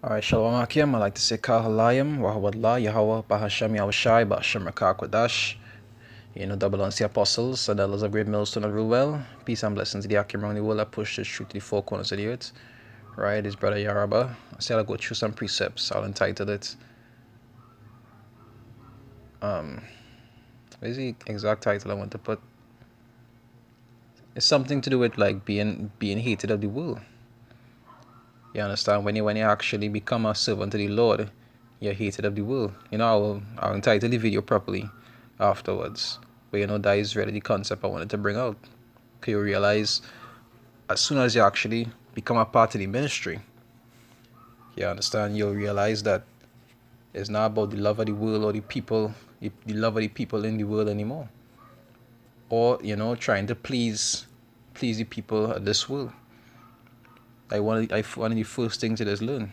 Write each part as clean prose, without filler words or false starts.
Alright, Shalom Akim. I'd like to say Kahalayim, Wahawadlah, Yahweh, Bahasham Yahushai, Bahasham Rakakwadash. Double on the apostles, and elders of great millstone of rule well. Peace and blessings to the Akim around the world that push this truth to the four corners of the earth. Right, his brother Yaraba. I said I'll go through some precepts. I'll entitle it. What is the exact title I want to put? It's something to do with like being hated of the world. You understand? When you actually become a servant to the Lord, you're hated of the world. I'll entitle the video properly afterwards. But that is really the concept I wanted to bring out. Because you realize as soon as you actually become a part of the ministry, you understand, you'll realize that it's not about the love of the world or the people, the love of the people in the world anymore. Or, trying to please the people of this world. One of the first things it is learn.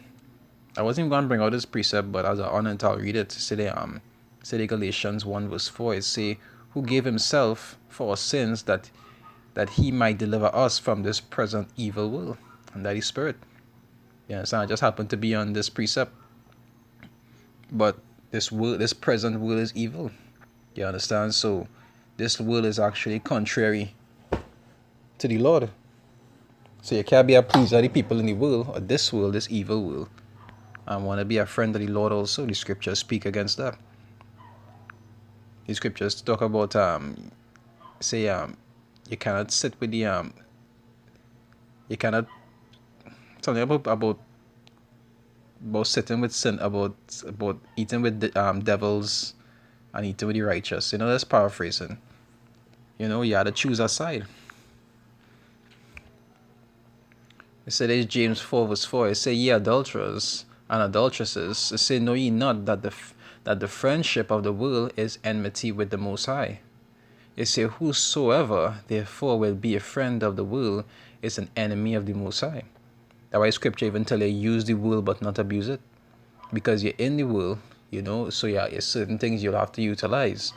I wasn't even going to bring out this precept, but as I honor it, I'll read it. Say Galatians 1 verse 4, it say, who gave himself for our sins that he might deliver us from this present evil world. And that is spirit. You understand? I just happened to be on this precept. But this present world is evil. You understand? So this world is actually contrary to the Lord. So you can't be a pleaser of the people in the world, or this world, this evil world. I want to be a friend of the Lord also. The scriptures speak against that. The scriptures talk about you cannot sit with the you cannot tell me about sitting with sin, about eating with the devils and eating with the righteous. That's paraphrasing. You had to choose a side. It said it's James 4 verse 4. It say, ye adulterers and adulteresses, it say, know ye not that the friendship of the world is enmity with the Most High. It say, whosoever therefore will be a friend of the world is an enemy of the Most High. That's why scripture even tell you use the world but not abuse it. Because you're in the world, so there's certain things you'll have to utilize.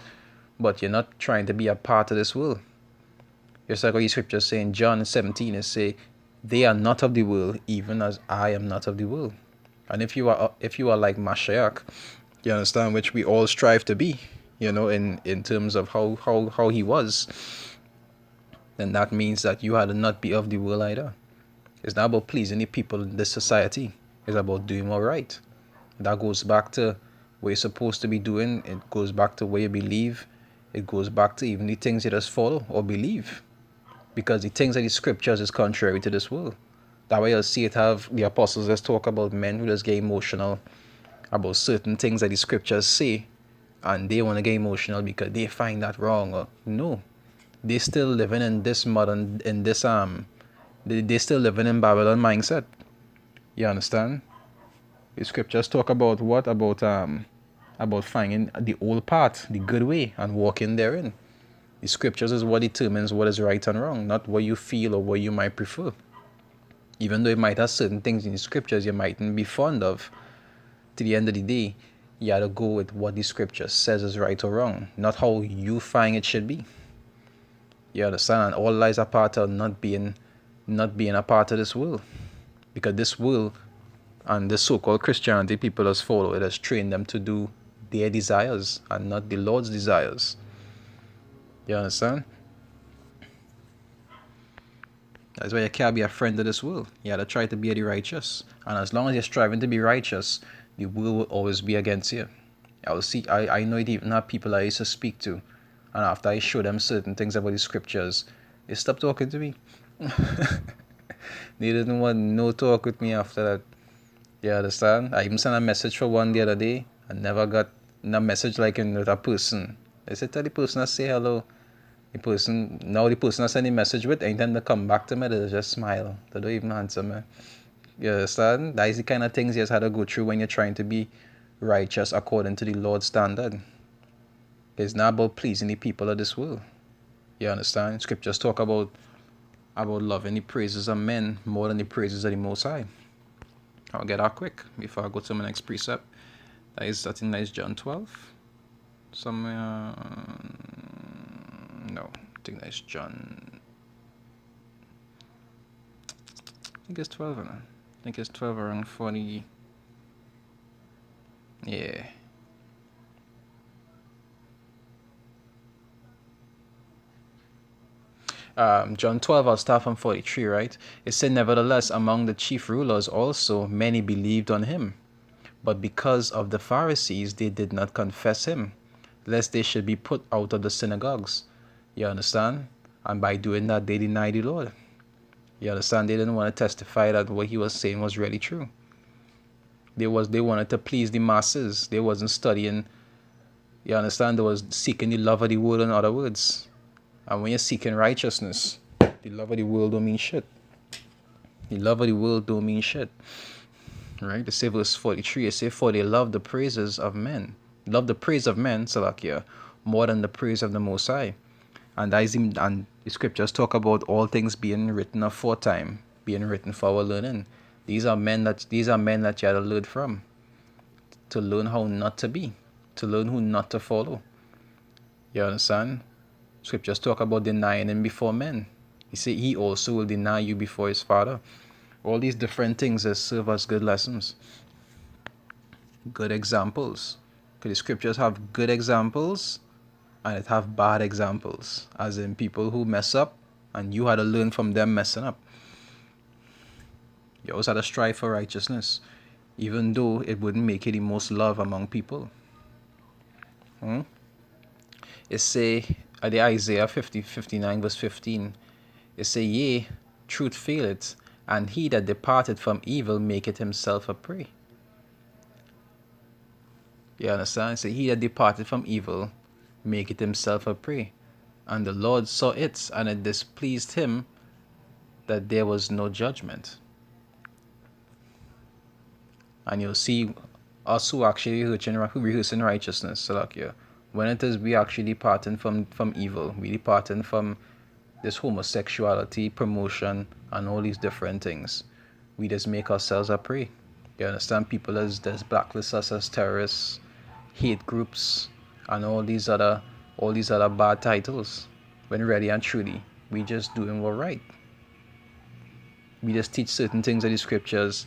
But you're not trying to be a part of this world. Just like what the scripture say in John 17, it say, they are not of the world, even as I am not of the world. And if you are like Mashiach, you understand, which we all strive to be, in terms of how he was, then that means that you had to not be of the world either. It's not about pleasing the people in this society. It's about doing all right. That goes back to what you're supposed to be doing. It goes back to what you believe. It goes back to even the things you just follow or believe. Because the things of the scriptures is contrary to this world. That way you'll see it have the apostles just talk about men who just get emotional about certain things that the scriptures say, and they want to get emotional because they find that wrong. Or no, they still living in this modern, in this they still living in Babylon mindset. You understand? The scriptures talk about what? About finding the old path, the good way, and walking therein. The scriptures is what determines what is right and wrong, not what you feel or what you might prefer. Even though it might have certain things in the scriptures you mightn't be fond of, to the end of the day, you gotta go with what the scripture says is right or wrong, not how you find it should be. You understand? And all lies are part of not being a part of this world. Because this world and the so-called Christianity people just follow, it has trained them to do their desires and not the Lord's desires. You understand? That's why you can't be a friend of this world. You gotta try to be the righteous. And as long as you're striving to be righteous, the world will always be against you. I know it even have people I used to speak to, and after I show them certain things about the scriptures, they stopped talking to me. They didn't want no talk with me after that. You understand? I even sent a message for one the other day. I never got a message like with a person. I said, tell the person I say hello. The person I send a message with, anytime they come back to me, they just smile. They don't even answer me. You understand? That is the kind of things you just had to go through when you're trying to be righteous according to the Lord's standard. It's not about pleasing the people of this world. You understand? Scriptures talk about loving the praises of men more than the praises of the Most High. I'll get out quick before I go to my next precept. I think that is John 12. Somewhere. No, I think that's John. I think it's 12, I think it's 12 around 40. Yeah. John 12, I'll start from 43, right? It said, nevertheless, among the chief rulers also many believed on him. But because of the Pharisees, they did not confess him, lest they should be put out of the synagogues. You understand? And by doing that, they denied the Lord. You understand? They didn't want to testify that what he was saying was really true. They wanted to please the masses. They wasn't studying. You understand? They was seeking the love of the world, in other words. And when you're seeking righteousness, the love of the world don't mean shit. The love of the world don't mean shit. Right? They say verse 43, it say, for they love the praises of men. Love the praise of men, Salakia, more than the praise of the Most High. And the scriptures talk about all things being written aforetime, being written for our learning. These are men that you have to learn from, to learn how not to be, to learn who not to follow. You understand? Scriptures talk about denying him before men. He said he also will deny you before his Father. All these different things that serve as good lessons, good examples. Because the scriptures have good examples and it have bad examples, as in people who mess up and you had to learn from them messing up. You always had to strive for righteousness, even though it wouldn't make you the most loved among people. It say at the Isaiah 59 verse 15, it say, yea, truth faileth, and he that departed from evil maketh himself a prey. You understand? It say, he that departed from evil maketh himself a prey. And the Lord saw it, and it displeased him that there was no judgment. And you'll see us who actually rehearsing righteousness, Salakia. When it is we actually departing from evil, we departing from this homosexuality, promotion, and all these different things, we just make ourselves a prey. You understand? People as blacklist us as terrorists, hate groups, and all these other bad titles. When really and truly, we just doing what right. We just teach certain things of the scriptures.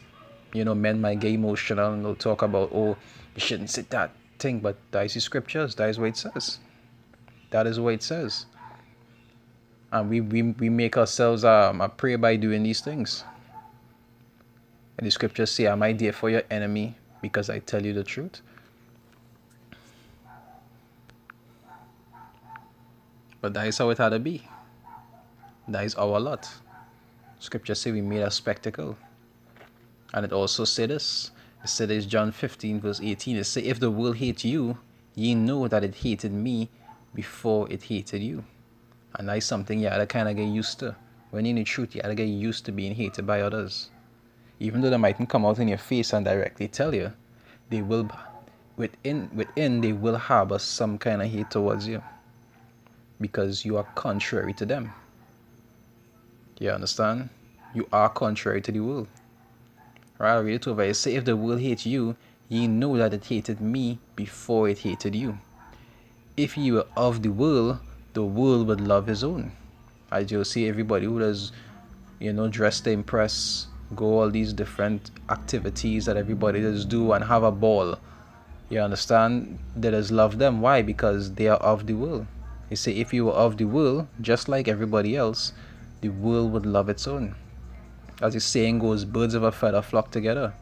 You know, men might get emotional and they'll talk about, oh, you shouldn't say that thing, but that is the scriptures. That is what it says. That is what it says. And we make ourselves a prey by doing these things. And the scriptures say, am I there for your enemy because I tell you the truth? But that is how it had to be. That is our lot. Scriptures say we made a spectacle. And it also said this. It said this, John 15 verse 18. It said, if the world hate you, ye know that it hated me before it hated you. And that's something you had to kind of get used to. When you're in the truth, you had to get used to being hated by others. Even though they mightn't come out in your face and directly tell you, they will, within they will harbor some kind of hate towards you. Because you are contrary to them. You understand? You are contrary to the world. Right, I'll read it over. It says, if the world hate you, ye know that it hated me before it hated you. If ye were of the world would love his own. As you'll see, everybody who does, dress to impress, go all these different activities that everybody does do and have a ball. You understand? They just love them. Why? Because they are of the world. He say, if you were of the world, just like everybody else, the world would love its own. As the saying goes, birds of a feather flock together.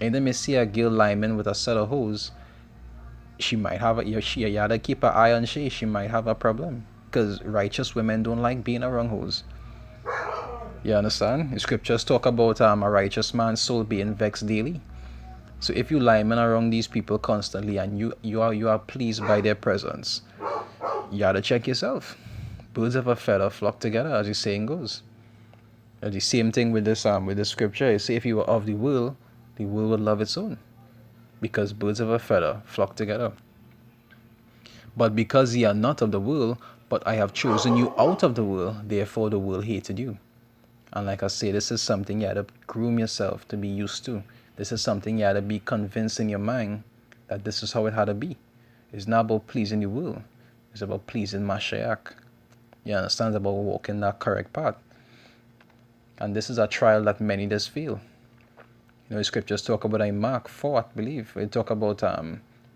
And then you see a girl lineman with a set of hose, she might have you gotta keep an eye on she might have a problem. Because righteous women don't like being around hoes. You understand? The scriptures talk about a righteous man's soul being vexed daily. So if you lineman around these people constantly and you are pleased by their presence, you gotta check yourself. Birds of a feather flock together, as the saying goes. The same thing with this with the scripture. You say if you were of the world would love its own. Because birds of a feather flock together. But because ye are not of the world, but I have chosen you out of the world, therefore the world hated you. And like I say, this is something you had to groom yourself to be used to. This is something you had to be convinced in your mind that this is how it had to be. It's not about pleasing the world. It's about pleasing Mashiach. You understand? It's about walking that correct path. And this is a trial that many just feel. You know, the scriptures talk about in Mark 4, I believe. They talk about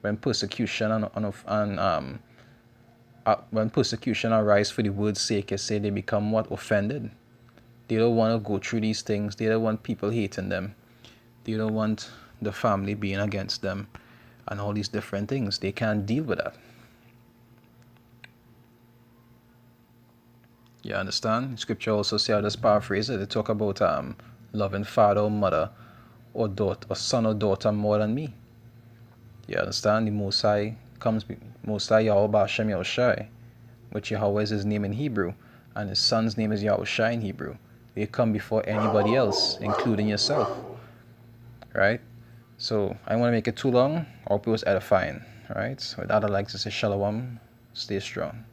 when persecution when persecution arise for the word's sake, it say they become what? Offended. They don't want to go through these things. They don't want people hating them. They don't want the family being against them and all these different things. They can't deal with that. You understand? Scripture also say, I'll just paraphrase it, they talk about loving father or mother or daughter or son or daughter more than me. You understand? The Most High comes, Most High Yahweh Hashem Yahushai, which Yahweh is his name in Hebrew, and his son's name is Yahushai in Hebrew. They come before anybody else, including yourself. Right? So I don't want to make it too long. I hope it was edifying. Right? With that, I'd like to say shalom. Stay strong.